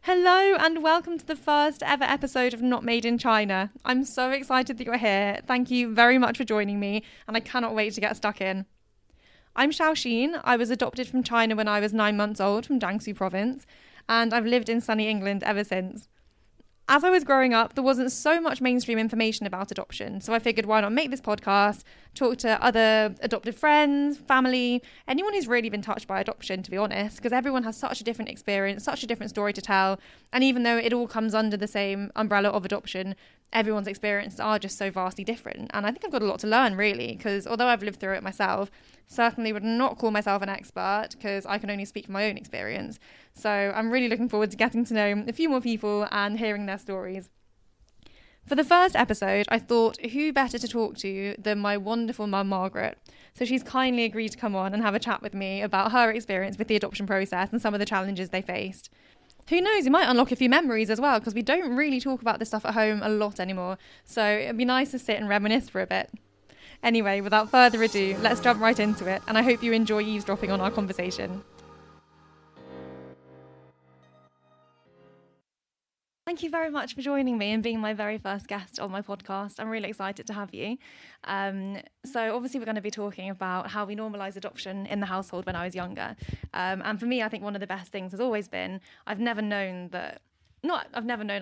Hello and welcome to the first ever episode of Not Made in China. I'm so excited that you're here. Thank you very much for joining me, and I cannot wait to get stuck in. I'm Shaosheen. I was adopted from China when I was 9 months old from Jiangsu province, and I've lived in sunny England ever since. As I was growing up, there wasn't so much mainstream information about adoption, so I figured why not make this podcast, talk to other adopted friends, family, anyone who's really been touched by adoption, to be honest, because everyone has such a different experience, such a different story to tell, and even though it all comes under the same umbrella of adoption, everyone's experiences are just so vastly different. And I think I've got a lot to learn, really, because although I've lived through it myself, certainly would not call myself an expert because I can only speak from my own experience. So I'm really looking forward to getting to know a few more people and hearing their stories. For the first episode, I thought who better to talk to than my wonderful mum, Margaret. So she's kindly agreed to come on and have a chat with me about her experience with the adoption process and some of the challenges they faced. Who knows, it might unlock a few memories as well, because we don't really talk about this stuff at home a lot anymore. So it'd be nice to sit and reminisce for a bit. Anyway, without further ado, let's jump right into it, and I hope you enjoy eavesdropping on our conversation. Thank you very much for joining me and being my very first guest on my podcast. I'm really excited to have you. So obviously we're going to be talking about how we normalise adoption in the household when I was younger. And for me, I think one of the best things has always been, I've never known I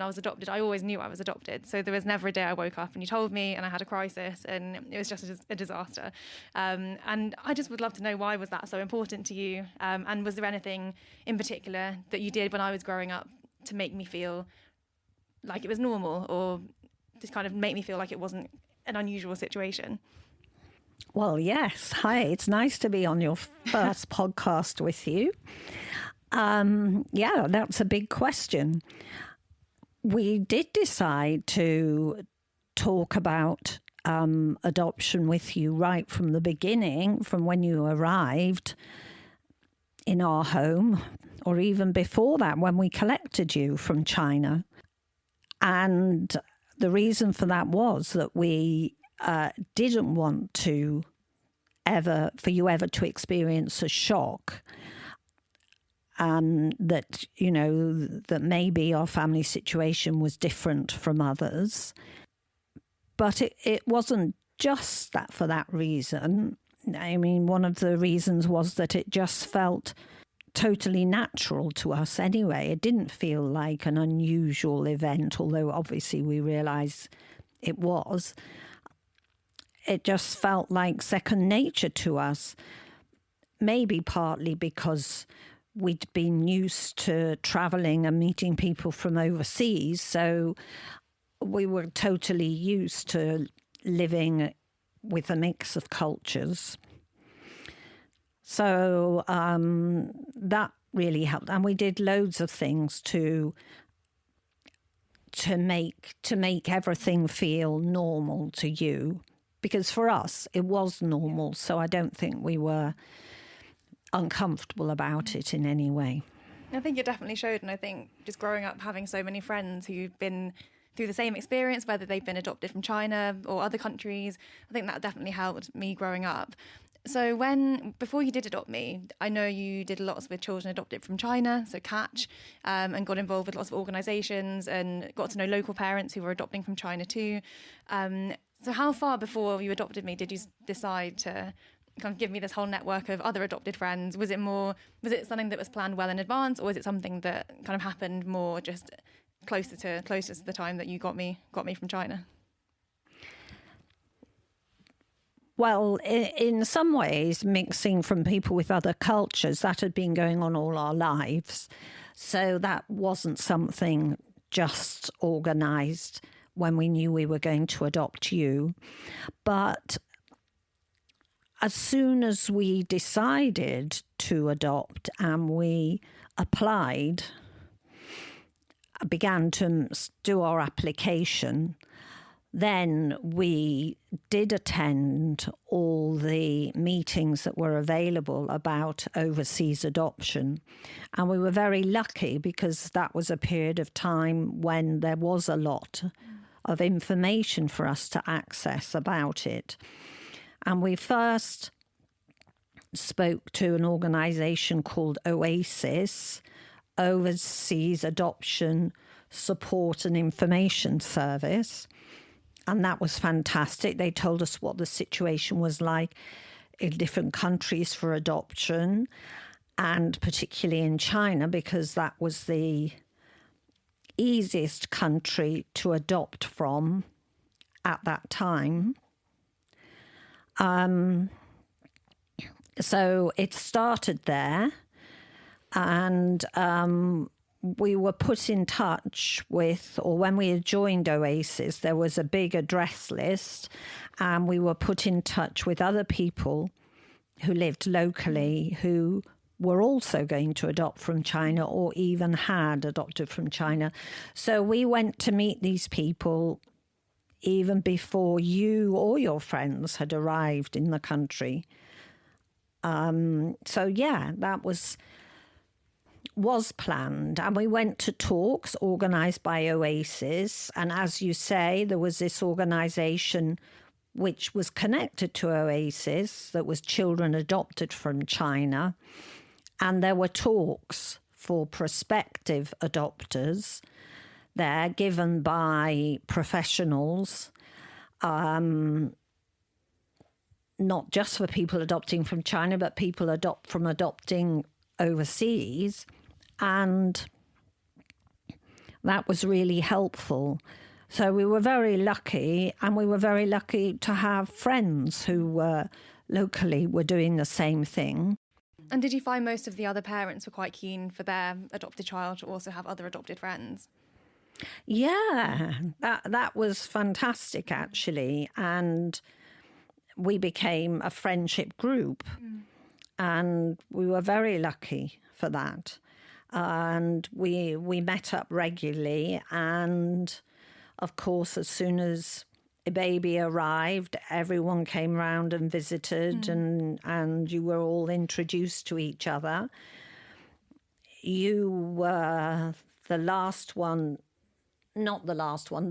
was adopted. I always knew I was adopted. So there was never a day I woke up and you told me and I had a crisis and it was just a disaster. And I just would love to know, why was that so important to you? And was there anything in particular that you did when I was growing up to make me feel like it was normal, or to kind of make me feel like it wasn't an unusual situation? Well, yes. Hi, it's nice to be on your first podcast with you. Yeah, that's a big question. We did decide to talk about adoption with you right from the beginning, from when you arrived in our home, or even before that, when we collected you from China. And the reason for that was that we didn't want for you ever to experience a shock. That maybe our family situation was different from others. But it wasn't just that for that reason. I mean, one of the reasons was that it just felt totally natural to us anyway. It didn't feel like an unusual event, although obviously we realise it was. It just felt like second nature to us, maybe partly because we'd been used to travelling and meeting people from overseas, so we were totally used to living with a mix of cultures. So that really helped, and we did loads of things to make everything feel normal to you, because for us it was normal. So I don't think we were uncomfortable about it in any way. I think it definitely showed, and I think just growing up having so many friends who've been through the same experience, whether they've been adopted from China or other countries, I think that definitely helped me growing up. So before you did adopt me, I know you did lots with children adopted from China, so Catch, and got involved with lots of organisations and got to know local parents who were adopting from China too. So how far before you adopted me did you decide to kind of give me this whole network of other adopted friends? Was it something that was planned well in advance, or was it something that kind of happened more just closer to the time that you got me from China? Well, in some ways, mixing from people with other cultures, that had been going on all our lives. So that wasn't something just organised when we knew we were going to adopt you. But as soon as we decided to adopt and we began to do our application, then we did attend all the meetings that were available about overseas adoption. And we were very lucky because that was a period of time when there was a lot of information for us to access about it. And we first spoke to an organisation called Oasis, overseas adoption support and information service. And that was fantastic. They told us what the situation was like in different countries for adoption, and particularly in China, because that was the easiest country to adopt from at that time. So it started there, and we were put in touch with, or when we had joined Oasis, there was a big address list, and we were put in touch with other people who lived locally who were also going to adopt from China or even had adopted from China. So we went to meet these people even before you or your friends had arrived in the country. So yeah, that was planned, and we went to talks organised by Oasis, and as you say, there was this organisation which was connected to Oasis that was children adopted from China, and there were talks for prospective adopters there given by professionals, not just for people adopting from China, but people adopting overseas. And that was really helpful. So we were very lucky, and we were very lucky to have friends who were locally were doing the same thing. And did you find most of the other parents were quite keen for their adopted child to also have other adopted friends? Yeah, that was fantastic, actually. And we became a friendship group, and we were very lucky for that. And we met up regularly, and of course, as soon as a baby arrived, everyone came round and visited, and you were all introduced to each other. You were the last one, not the last one,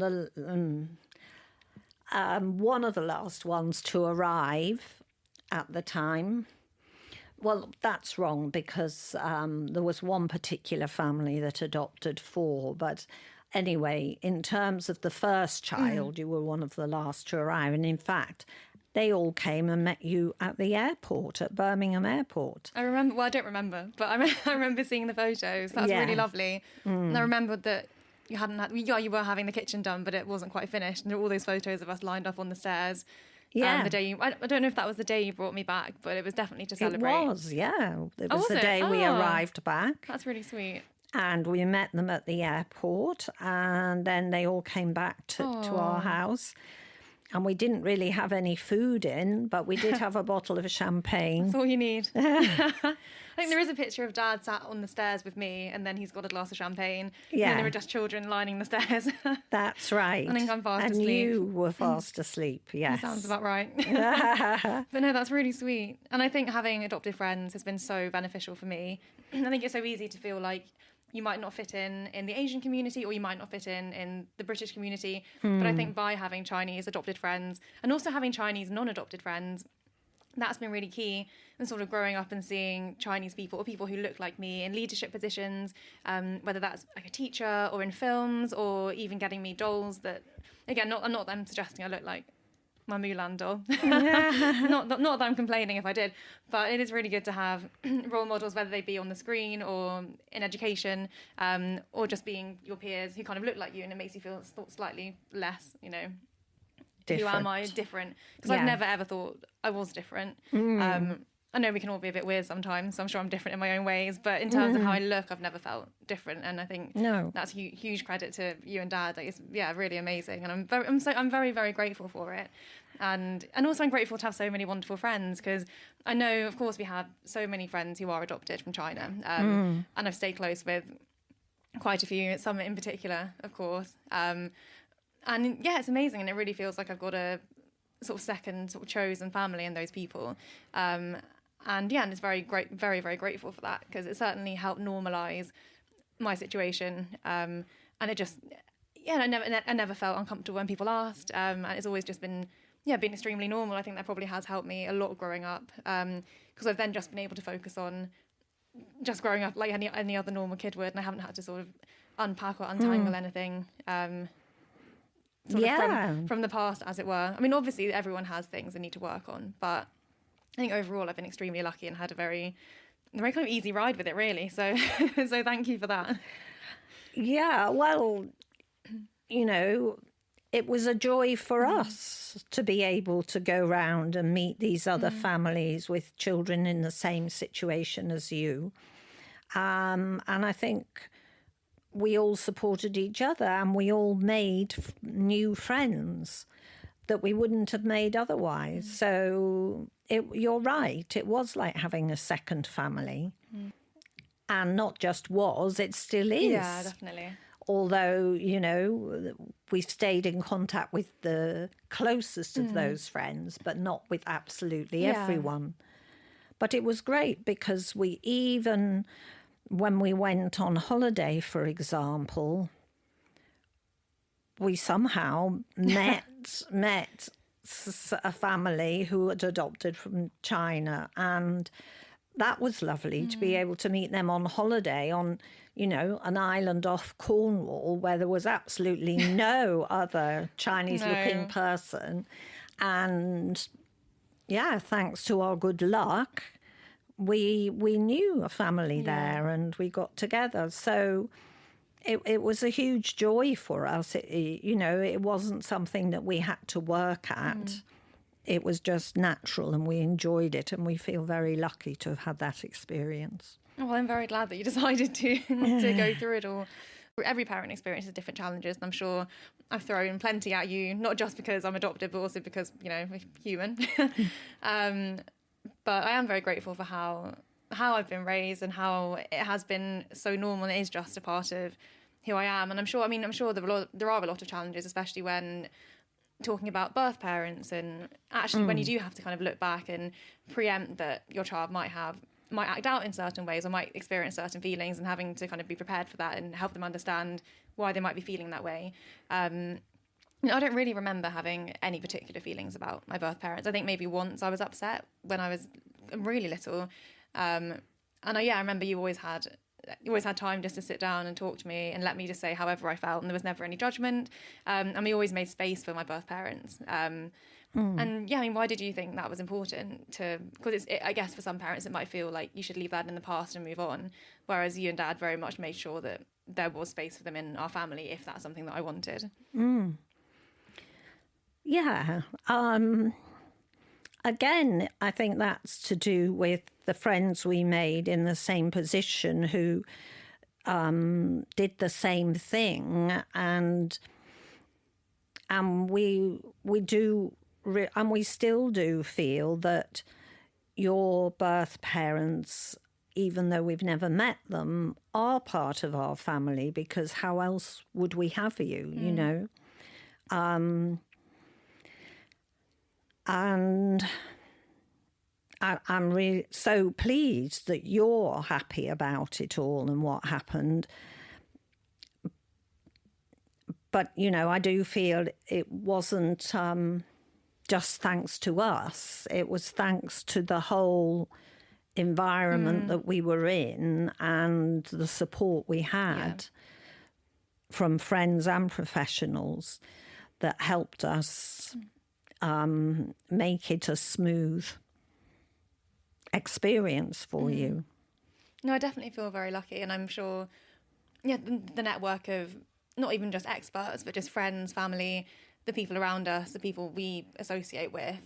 one of the last ones to arrive at the time. Well, that's wrong, because there was one particular family that adopted 4. But anyway, in terms of the first child, you were one of the last to arrive. And in fact, they all came and met you at the airport, at Birmingham Airport. I remember, well, I don't remember, but I remember seeing the photos. That was really lovely. And I remembered that you were having the kitchen done, but it wasn't quite finished. And there were all those photos of us lined up on the stairs. Yeah. The day I don't know if that was the day you brought me back, but it was definitely to celebrate. It was, yeah. It was was the it? day we arrived back. That's really sweet. And we met them at the airport, and then they all came back to our house. And we didn't really have any food in, but we did have a bottle of champagne. That's all you need. I think there is a picture of Dad sat on the stairs with me, and then he's got a glass of champagne. Yeah. And there were just children lining the stairs. That's right. I think I'm fast asleep. And you were fast asleep, yes. That sounds about right. But no, that's really sweet. And I think having adopted friends has been so beneficial for me. I think it's so easy to feel like you might not fit in the Asian community, or you might not fit in the British community. But I think by having Chinese adopted friends, and also having Chinese non-adopted friends, that's been really key. And sort of growing up and seeing Chinese people, or people who look like me, in leadership positions, whether that's like a teacher or in films, or even getting me dolls that, again, not that I'm suggesting I look like my Mulan doll. not that I'm complaining if I did, but it is really good to have role models, whether they be on the screen or in education, or just being your peers who kind of look like you, and it makes you feel slightly less, different. Who am I? Different. Because I've never ever thought I was different. I know we can all be a bit weird sometimes, so I'm sure I'm different in my own ways, but in terms of how I look, I've never felt different. And I think that's huge credit to you and Dad. Like, it's really amazing, and I'm very, very grateful for it. And also I'm grateful to have so many wonderful friends, because I know, of course, we have so many friends who are adopted from China, and I've stayed close with quite a few, some in particular, of course. And yeah, it's amazing, and it really feels like I've got a sort of second sort of chosen family in those people. And it's very very grateful for that, because it certainly helped normalise my situation. And it just, I never felt uncomfortable when people asked. And it's always just been extremely normal. I think that probably has helped me a lot growing up, because I've then just been able to focus on just growing up like any other normal kid would, and I haven't had to sort of unpack or untangle anything from the past, as it were. I mean, obviously everyone has things they need to work on, but I think overall I've been extremely lucky and had a very kind of easy ride with it, really. So so thank you for that. Yeah, well, you know, it was a joy for us to be able to go round and meet these other families with children in the same situation as you. And I think we all supported each other, and we all made new friends that we wouldn't have made otherwise. So you're right, it was like having a second family. And not just was, it still is. Yeah, definitely. Although, you know, we've stayed in contact with the closest of those friends, but not with absolutely everyone. But it was great because we even, when we went on holiday, for example, we somehow met a family who had adopted from China, and that was lovely to be able to meet them on holiday on, you know, an island off Cornwall where there was absolutely no other Chinese-looking person. And, yeah, thanks to our good luck, we knew a family there and we got together. So it was a huge joy for us. You know, it wasn't something that we had to work at. It was just natural, and we enjoyed it, and we feel very lucky to have had that experience. Well, I'm very glad that you decided to to go through it all. Every parent experiences different challenges, and I'm sure I've thrown plenty at you, not just because I'm adopted, but also because, you know, we're human. But I am very grateful for how I've been raised and how it has been so normal, and it is just a part of who I am. And I'm sure there are a lot of challenges, especially when talking about birth parents, and actually when you do have to kind of look back and preempt that your child might act out in certain ways or might experience certain feelings, and having to kind of be prepared for that and help them understand why they might be feeling that way. I don't really remember having any particular feelings about my birth parents. I think maybe once I was upset when I was really little. And I remember you always had time just to sit down and talk to me and let me just say however I felt, and there was never any judgment. And we always made space for my birth parents. And yeah, I mean, why did you think that was important because I guess for some parents it might feel like you should leave that in the past and move on, whereas you and Dad very much made sure that there was space for them in our family if that's something that I wanted. Yeah. Again, I think that's to do with the friends we made in the same position who did the same thing, and we do, and we still do feel that your birth parents, even though we've never met them, are part of our family, because how else would we have you, you know? And I'm really so pleased that you're happy about it all and what happened. But, you know, I do feel it wasn't just thanks to us. It was thanks to the whole environment that we were in and the support we had from friends and professionals that helped us make it a smooth experience for you. No, I definitely feel very lucky, and I'm sure the network of not even just experts but just friends, family, the people around us, the people we associate with,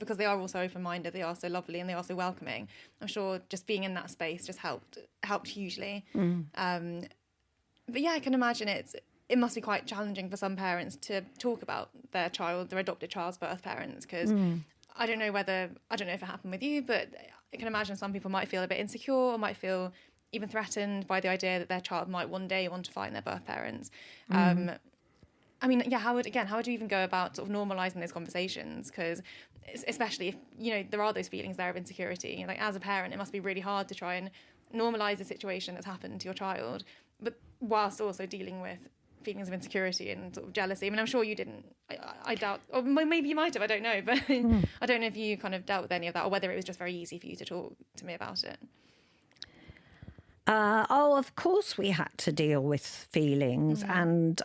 because they are also open-minded, they are so lovely and they are so welcoming. I'm sure just being in that space just helped hugely. But yeah, I can imagine it must be quite challenging for some parents to talk about their adopted child's birth parents, because I don't know if it happened with you, but I can imagine some people might feel a bit insecure or might feel even threatened by the idea that their child might one day want to find their birth parents. I mean, yeah, how would you even go about sort of normalising those conversations? Because especially if, you know, there are those feelings there of insecurity. Like, as a parent, it must be really hard to try and normalise the situation that's happened to your child, but whilst also dealing with feelings of insecurity and sort of jealousy. I mean, I'm sure you didn't. I doubt, or maybe you might have. I don't know, but I don't know if you kind of dealt with any of that, or whether it was just very easy for you to talk to me about it. Of course we had to deal with feelings, and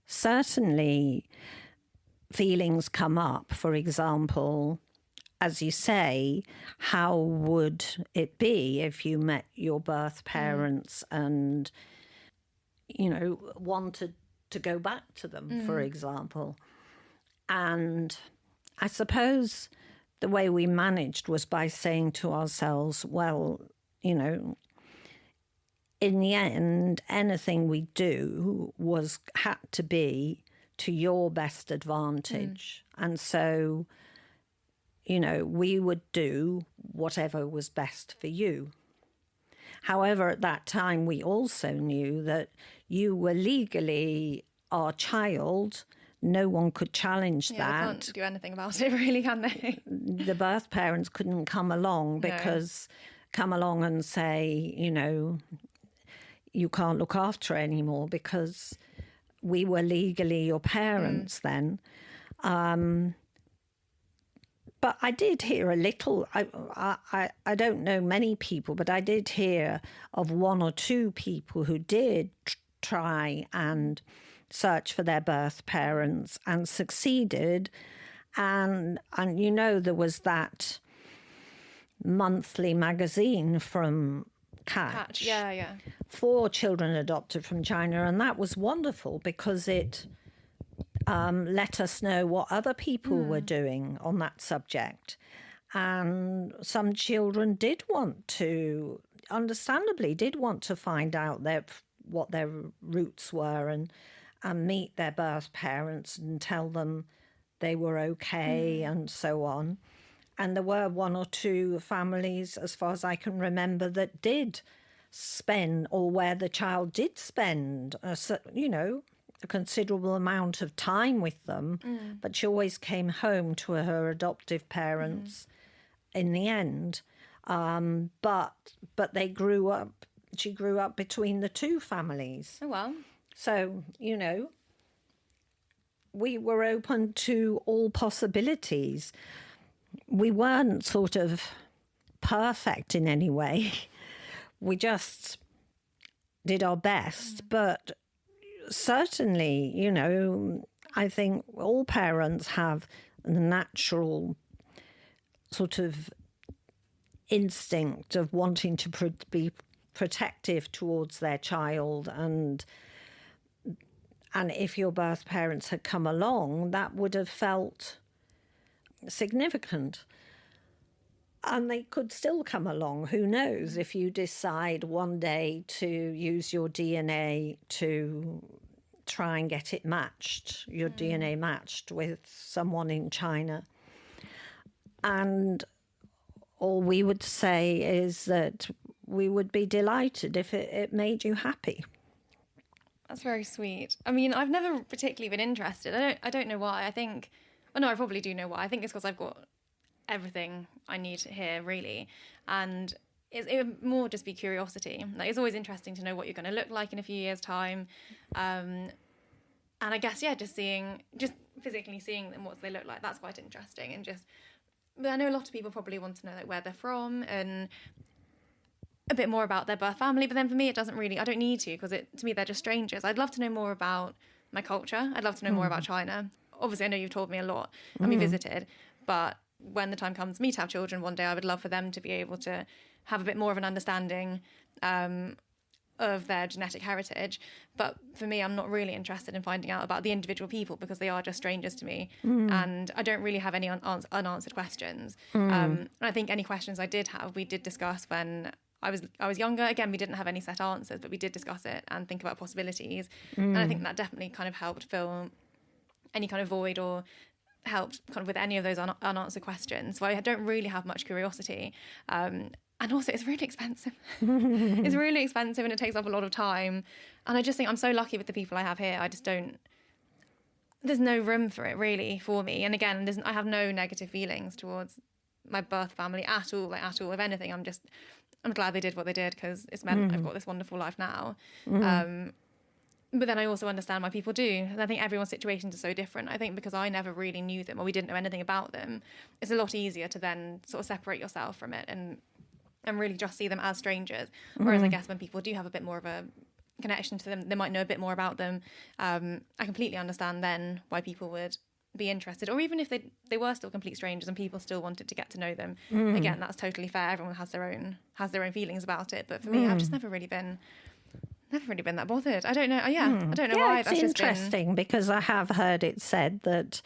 certainly feelings come up. For example, as you say, how would it be if you met your birth parents and, wanted to go back to them, for example? And I suppose the way we managed was by saying to ourselves, well, in the end, anything we do had to be to your best advantage. And so, we would do whatever was best for you. However, at that time, we also knew that you were legally our child. No one could challenge that. They can't do anything about it, really, can they? The birth parents couldn't come along and say, you can't look after her anymore, because we were legally your parents then. But I did hear a little, I don't know many people, but I did hear of one or two people who did try and search for their birth parents and succeeded. And there was that monthly magazine from Catch. Yeah. For children adopted from China. And that was wonderful because it let us know what other people were doing on that subject. And some children understandably did want to find out what their roots were and meet their birth parents and tell them they were okay and so on. And there were one or two families, as far as I can remember, that did spend, or where the child did spend, a considerable amount of time with them, but she always came home to her adoptive parents in the end. But they grew up. She grew up between the two families. Oh, well. So, we were open to all possibilities. We weren't sort of perfect in any way. We just did our best. But certainly, I think all parents have the natural sort of instinct of wanting to be protective towards their child, and if your birth parents had come along, that would have felt significant. And they could still come along, who knows, if you decide one day to use your DNA to try and get it matched, your DNA matched with someone in China. And all we would say is that we would be delighted if it made you happy. That's very sweet. I mean, I've never particularly been interested. I don't know why. I probably do know why. I think it's because I've got everything I need here, really. And it would more just be curiosity. Like, it's always interesting to know what you're going to look like in a few years' time. And I guess, just physically seeing them, what they look like, that's quite interesting. But I know a lot of people probably want to know where they're from and a bit more about their birth family. But then for me, it doesn't really, I don't need to, because to me, they're just strangers. I'd love to know more about my culture. I'd love to know more about China. Obviously, I know you've told me a lot and we visited, but when the time comes for me to have children one day, I would love for them to be able to have a bit more of an understanding of their genetic heritage. But for me, I'm not really interested in finding out about the individual people, because they are just strangers to me. And I don't really have any unanswered questions. And I think any questions I did have, we did discuss when I was younger. Again, we didn't have any set answers, but we did discuss it and think about possibilities. And I think that definitely kind of helped fill any kind of void, or helped kind of with any of those unanswered questions. So I don't really have much curiosity. And also, it's really expensive. It's really expensive, and it takes up a lot of time. And I just think I'm so lucky with the people I have here. There's no room for it, really, for me. And again, I have no negative feelings towards my birth family at all. If anything, I'm glad they did what they did, because it's meant I've got this wonderful life now. But then I also understand why people do. And I think everyone's situations are so different. I think because I never really knew them, or we didn't know anything about them, it's a lot easier to then sort of separate yourself from it and and really just see them as strangers. Whereas I guess when people do have a bit more of a connection to them, they might know a bit more about them. I completely understand then why people would be interested, or even if they were still complete strangers and people still wanted to get to know them. Again, that's totally fair. Everyone has their own feelings about it. But for me, I've just never really been that bothered. I don't know. I don't know why. It's interesting because I have heard it said that,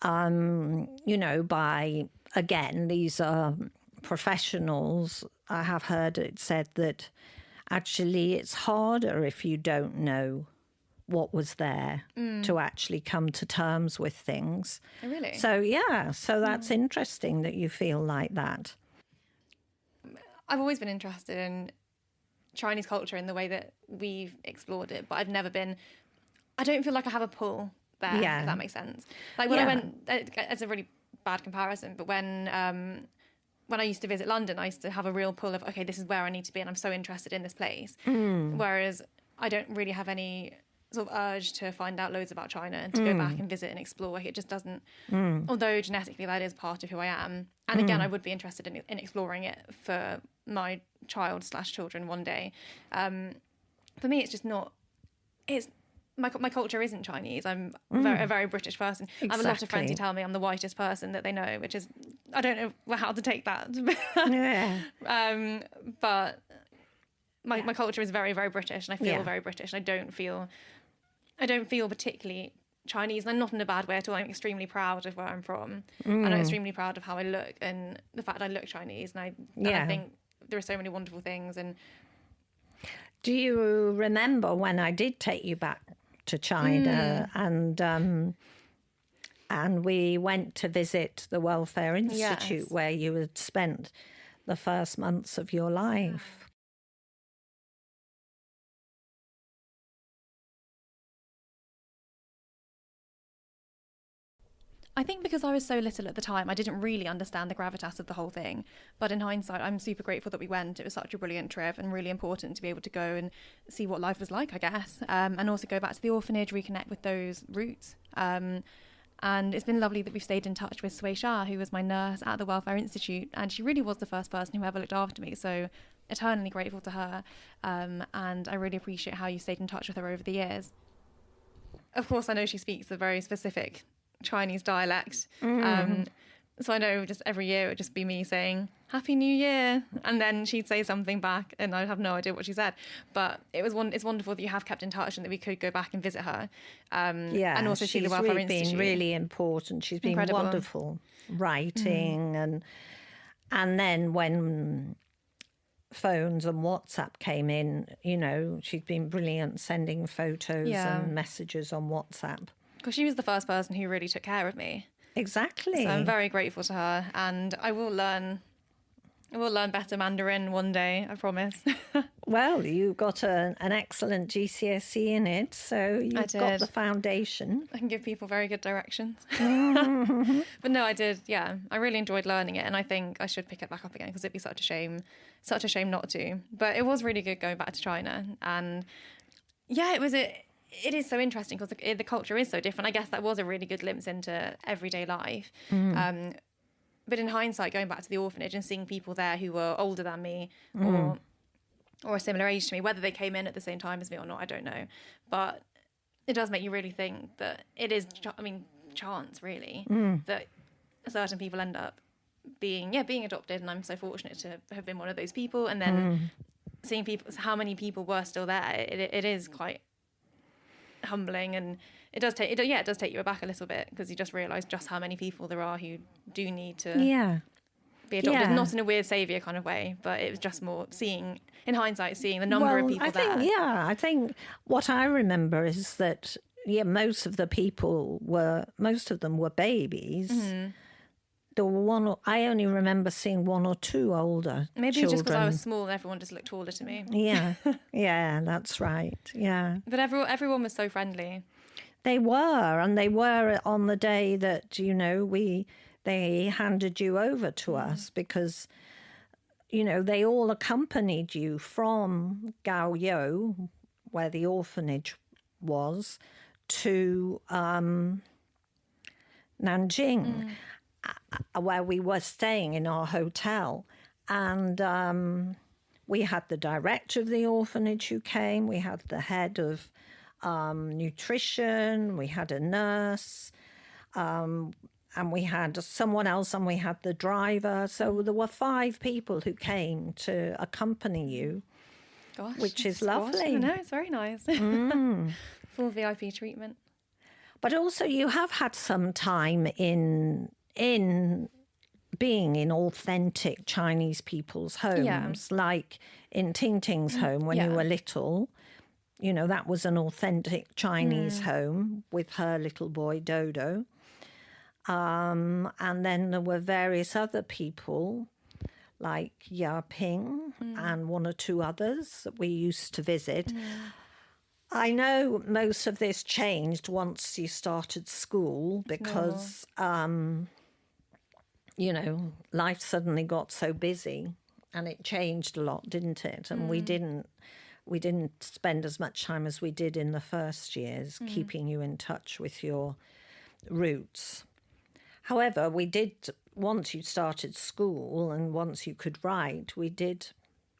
by, again, these are professionals. I have heard it said that actually it's harder if you don't know what was there to actually come to terms with things. Oh, really? So that's interesting that you feel like that. I've always been interested in Chinese culture in the way that we've explored it, but I don't feel like I have a pull there, if that makes sense. Like when I went, it's a really bad comparison, but when I used to visit London, I used to have a real pull of, okay, this is where I need to be and I'm so interested in this place. Whereas I don't really have any sort of urge to find out loads about China and to go back and visit and explore. It just doesn't, although genetically that is part of who I am. And again, I would be interested in exploring it for my child/children one day. For me, it's just not, my culture isn't Chinese. I'm a very British person. Exactly. I have a lot of friends who tell me I'm the whitest person that they know, which is, I don't know how to take that. But my culture is very, very British, and I feel very British. And I don't feel particularly Chinese, and I'm not in a bad way at all. I'm extremely proud of where I'm from, and I'm extremely proud of how I look and the fact that I look Chinese. And I think there are so many wonderful things. And do you remember when I did take you back to China and we went to visit the Welfare Institute where you had spent the first months of your life? I think because I was so little at the time, I didn't really understand the gravitas of the whole thing. But in hindsight, I'm super grateful that we went. It was such a brilliant trip and really important to be able to go and see what life was like, I guess. And also go back to the orphanage, reconnect with those roots. And it's been lovely that we've stayed in touch with Sui Sha, who was my nurse at the Welfare Institute. And she really was the first person who ever looked after me. So eternally grateful to her. And I really appreciate how you stayed in touch with her over the years. Of course, I know she speaks a very specific Chinese dialect. So I know just every year it would just be me saying Happy New Year, and then she'd say something back and I'd have no idea what she said. But it's wonderful that you have kept in touch and that we could go back and visit her. And also see the Welfare Institute. She's been really important. She's been wonderful writing and then when phones and WhatsApp came in, she's been brilliant sending photos and messages on WhatsApp. Because she was the first person who really took care of me. Exactly. So I'm very grateful to her, and I will learn better Mandarin one day, I promise. Well, you got an excellent GCSE in it, so you've got the foundation. I can give people very good directions. But no, I did, I really enjoyed learning it, and I think I should pick it back up again because it'd be such a shame not to. But it was really good going back to China, and it is so interesting because the culture is so different. I guess that was a really good glimpse into everyday life. But in hindsight, going back to the orphanage and seeing people there who were older than me or a similar age to me, whether they came in at the same time as me or not, I don't know. But it does make you really think that it is, chance really, that certain people end up being adopted. And I'm so fortunate to have been one of those people. And then seeing how many people were still there, it is quite humbling, and it does take you aback a little bit because you just realise just how many people there are who do need to be adopted, not in a weird saviour kind of way, but it was just more seeing the number of people there. I think what I remember is that most of them were babies. There were I only remember seeing one or two older Maybe children. Just because I was small and everyone just looked taller to me. Yeah, that's right. Yeah. But everyone was so friendly. They were, and they were on the day that, they handed you over to us because, they all accompanied you from Gaoyou, where the orphanage was, to Nanjing. Where we were staying in our hotel, And we had the director of the orphanage who came. We had the head of nutrition. We had a nurse. And we had someone else, and we had the driver. So there were 5 people who came to accompany you, Gosh, which is gosh, lovely. I know, it's very nice. Full VIP treatment. But also, you have had some time in being in authentic Chinese people's homes, like in Ting Ting's home when you were little. You know, that was an authentic Chinese home with her little boy Dodo. And then there were various other people like Ya Ping and 1 or 2 others that we used to visit. I know most of this changed once you started school because, you know, life suddenly got so busy and it changed a lot, didn't it? And we didn't spend as much time as we did in the first years keeping you in touch with your roots. However, we did, once you started school and once you could write, we did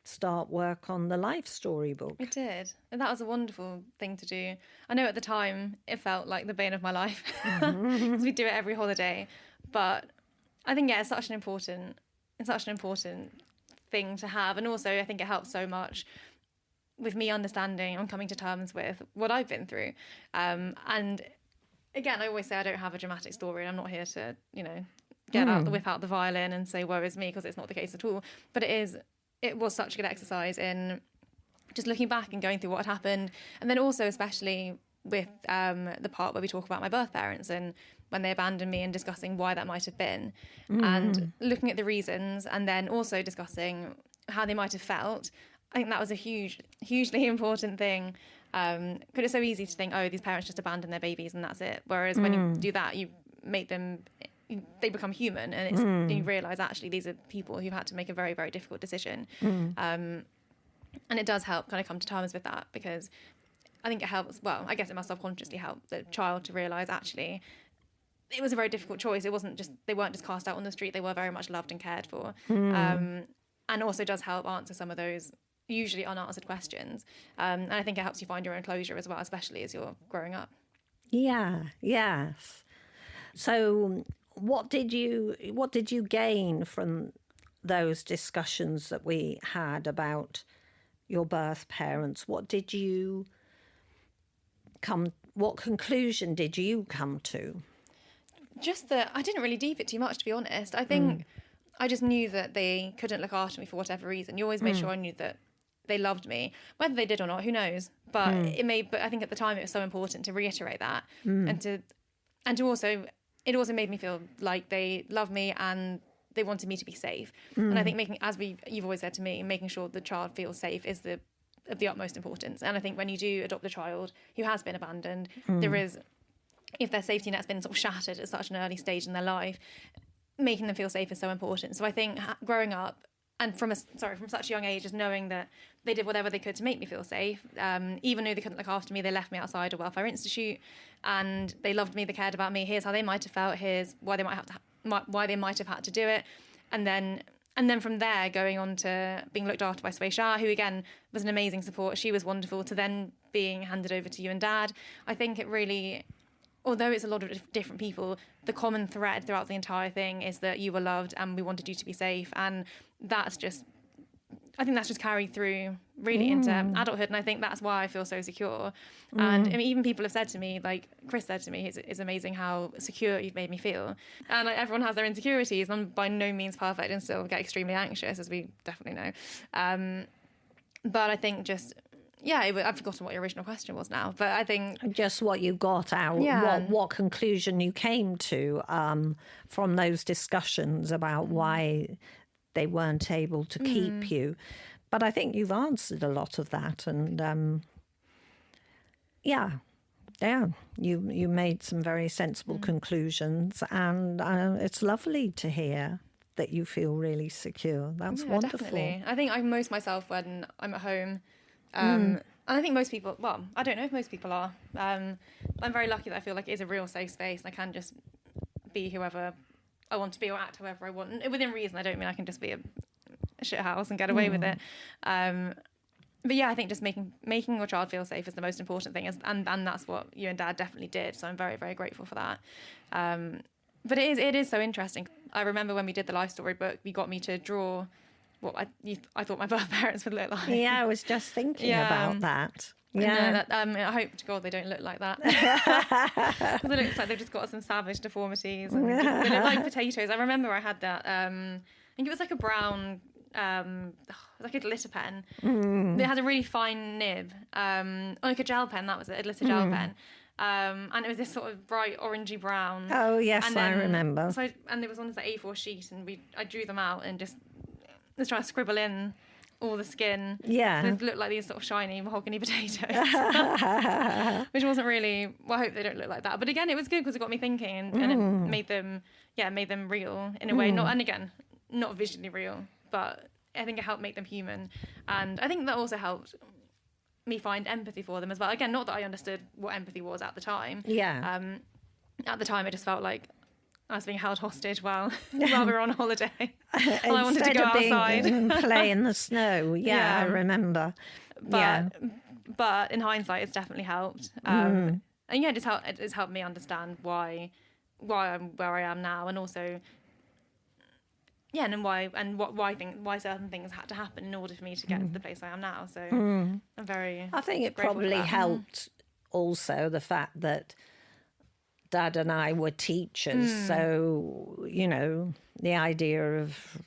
start work on the life story book. We did. And that was a wonderful thing to do. I know at the time it felt like the bane of my life because we do it every holiday. But I think, it's such an important thing to have. And also I think it helps so much with me understanding and coming to terms with what I've been through. And again, I always say I don't have a dramatic story, and I'm not here to, you know, whip out the violin and say woe is me, because it's not the case at all. But it was such a good exercise in just looking back and going through what had happened, and then also especially with the part where we talk about my birth parents and when they abandoned me, and discussing why that might have been, and looking at the reasons, and then also discussing how they might have felt. I think that was a hugely important thing. Because it's so easy to think, oh, these parents just abandon their babies and that's it. Whereas when you do that, you make them, they become human, and you realise actually these are people who've had to make a very, very difficult decision. And it does help kind of come to terms with that, because I think it helps, well, I guess it must subconsciously help the child to realise actually it was a very difficult choice. It wasn't just, they weren't just cast out on the street, they were very much loved and cared for. And also does help answer some of those usually unanswered questions, and I think it helps you find your own closure as well, especially as you're growing up. Yes. So what did you gain from those discussions that we had about your birth parents? What conclusion did you come to? Just that I didn't really deep it too much, to be honest. I think I just knew that they couldn't look after me for whatever reason. You always made sure I knew that they loved me. Whether they did or not, who knows? But but I think at the time it was so important to reiterate that, and to also, it also made me feel like they loved me and they wanted me to be safe. And I think you've always said to me, making sure the child feels safe is of the utmost importance. And I think when you do adopt a child who has been abandoned, there is, if their safety net's been sort of shattered at such an early stage in their life, making them feel safe is so important. So I think growing up, and from such a young age, is knowing that they did whatever they could to make me feel safe. Even though they couldn't look after me, they left me outside a welfare institute, and they loved me, they cared about me. Here's how they might have felt. Here's why they might have had to do it, and then from there going on to being looked after by Sui Sha, who again was an amazing support. She was wonderful. To then being handed over to you and Dad. I think it really, although it's a lot of different people, the common thread throughout the entire thing is that you were loved and we wanted you to be safe. And I think that's just carried through really into adulthood. And I think that's why I feel so secure. And I mean, even people have said to me, like Chris said to me, it's amazing how secure you've made me feel. And everyone has their insecurities. I'm by no means perfect and still get extremely anxious, as we definitely know. But I think just... I've forgotten what your original question was now, but I think... Just what you got out, what conclusion you came to from those discussions about why they weren't able to keep you. But I think you've answered a lot of that, and you made some very sensible conclusions, and it's lovely to hear that you feel really secure. That's wonderful. Definitely. I think I'm most myself when I'm at home. And I think most people, well, I don't know if most people are. I'm very lucky that I feel like it is a real safe space, and I can just be whoever I want to be or act however I want. And within reason, I don't mean I can just be shit house and get away with it. But yeah, I think just making your child feel safe is the most important thing, and that's what you and Dad definitely did. So I'm very, very grateful for that. But it is so interesting. I remember when we did the life story book, you got me to draw what I thought my birth parents would look like. Yeah, I was just thinking about that. Yeah. I hope to God they don't look like that. Because it looks like they've just got some savage deformities. And they look like potatoes. I remember I had that. I think it was like a brown, like a glitter pen. It had a really fine nib, like a gel pen. That was it, a glitter gel pen. And it was this sort of bright orangey brown. Oh yes, and then, I remember. And it was on this A4 sheet, and I drew them out and just was trying to scribble in all the skin. Yeah. So they looked like these sort of shiny mahogany potatoes. Which wasn't really, well, I hope they don't look like that. But again, it was good because it got me thinking and it made them real in a way. Not visually real, but I think it helped make them human. And I think that also helped me find empathy for them as well. Again, not that I understood what empathy was at the time. Yeah. At the time, it just felt like I was being held hostage while we were on holiday. And I wanted to go outside and play in the snow. Yeah, I remember. But in hindsight, it's definitely helped. And yeah, it's helped me understand why I'm where I am now, and also why certain things had to happen in order for me to get to the place I am now. So I'm very. I think it grateful probably for that. helped also the fact that Dad and I were teachers, so the idea of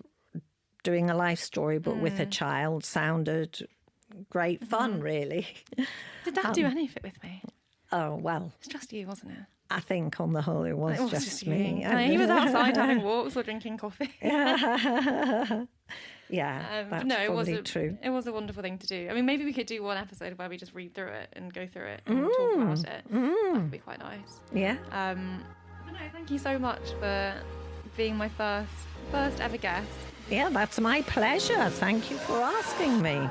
doing a life story book with a child sounded great fun, really. Did Dad do any of it with me? Oh well, It's just you, wasn't it? I think on the whole it was just me. He was outside having walks or drinking coffee. Yeah, that's no, probably true. It was a wonderful thing to do. I mean, maybe we could do one episode where we just read through it and go through it and talk about it. That would be quite nice. Yeah. But no, thank you so much for being my first ever guest. Yeah, that's my pleasure. Thank you for asking me.